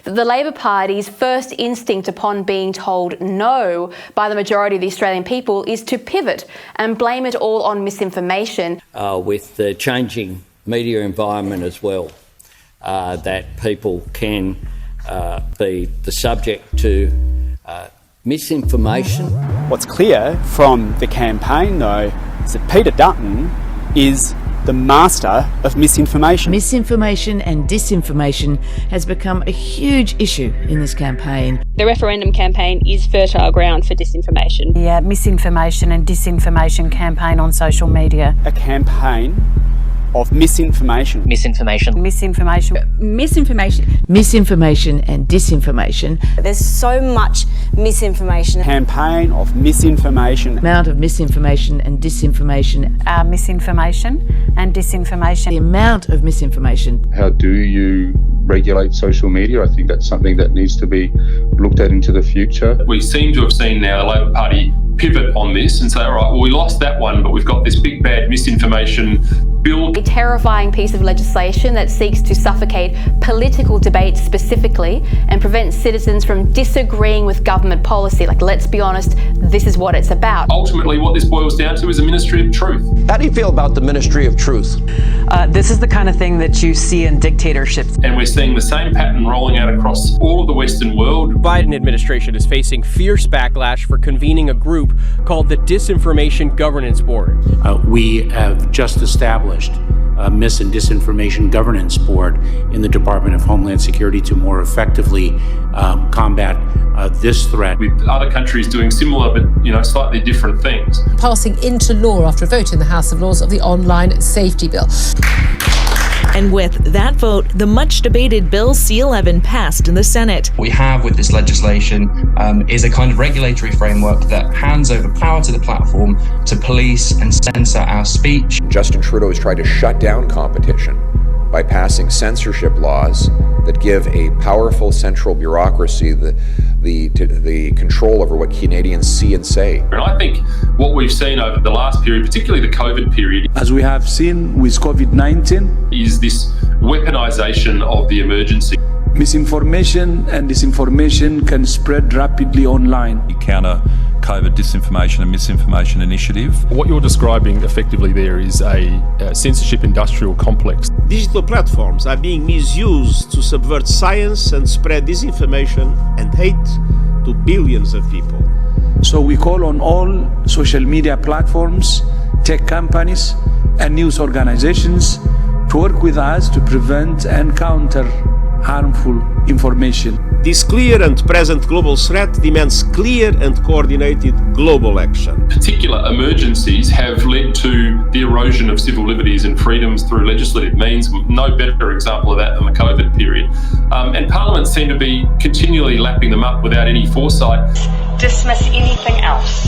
that the Labor Party's first instinct upon being told no by the majority of the Australian people is to pivot and blame it all on misinformation. With the changing media environment as well, that people can be the subject to misinformation. What's clear from the campaign, though, is that Peter Dutton is the master of misinformation. Misinformation and disinformation has become a huge issue in this campaign. The referendum campaign is fertile ground for disinformation. The misinformation and disinformation campaign on social media. A campaign of misinformation. Misinformation. Misinformation. Misinformation. Misinformation and disinformation. There's so much misinformation. Campaign of misinformation. Amount of misinformation and disinformation. Misinformation and disinformation. The amount of misinformation. How do you regulate social media? I think that's something that needs to be looked at into the future. We seem to have seen now the Labor Party pivot on this and say, all right, well, we lost that one, but we've got this big bad misinformation bill. A terrifying piece of legislation that seeks to suffocate political debate specifically and prevent citizens from disagreeing with government policy. Like, let's be honest, this is what it's about. Ultimately, what this boils down to is a ministry of truth. How do you feel about the ministry of truth? This is the kind of thing that you see in dictatorships. And we're seeing the same pattern rolling out across all of the Western world. The Biden administration is facing fierce backlash for convening a group called the Disinformation Governance Board. We have just established a Mis- and Disinformation Governance Board in the Department of Homeland Security to more effectively combat this threat. With other countries doing similar but slightly different things. Passing into law after a vote in the House of Lords of the online safety bill. And with that vote, the much-debated Bill C-11 passed in the Senate. What we have with this legislation is a kind of regulatory framework that hands over power to the platform to police and censor our speech. Justin Trudeau has tried to shut down competition by passing censorship laws that give a powerful central bureaucracy the control over what Canadians see and say. And I think what we've seen over the last period, particularly the COVID period, as we have seen with COVID-19, is this weaponization of the emergency. Misinformation and disinformation can spread rapidly online. You counter COVID disinformation and misinformation initiative. What you're describing effectively there is a censorship industrial complex. Digital platforms are being misused to subvert science and spread disinformation and hate to billions of people. So we call on all social media platforms, tech companies, and news organizations to work with us to prevent and counter harmful information. This clear and present global threat demands clear and coordinated global action. Particular emergencies have led to the erosion of civil liberties and freedoms through legislative means. No better example of that than the COVID period. And parliaments seem to be continually lapping them up without any foresight. Dismiss anything else.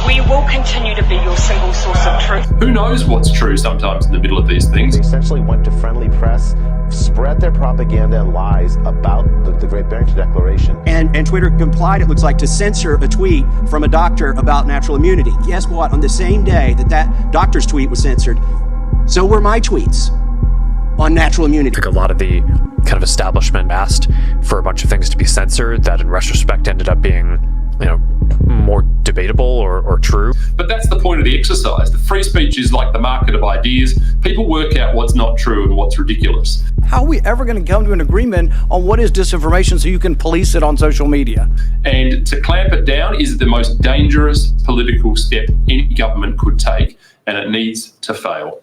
We will continue to be your single source of truth. Who knows what's true sometimes in the middle of these things? They essentially went to friendly press, spread their propaganda and lies about the Great Barrington Declaration. And Twitter complied, it looks like, to censor a tweet from a doctor about natural immunity. Guess what? On the same day that doctor's tweet was censored, so were my tweets on natural immunity. I think a lot of the kind of establishment asked for a bunch of things to be censored that in retrospect ended up being, more debatable or true. But that's the point of the exercise. The free speech is like the market of ideas. People work out what's not true and what's ridiculous. How are we ever going to come to an agreement on what is disinformation so you can police it on social media? And to clamp it down is the most dangerous political step any government could take, and it needs to fail.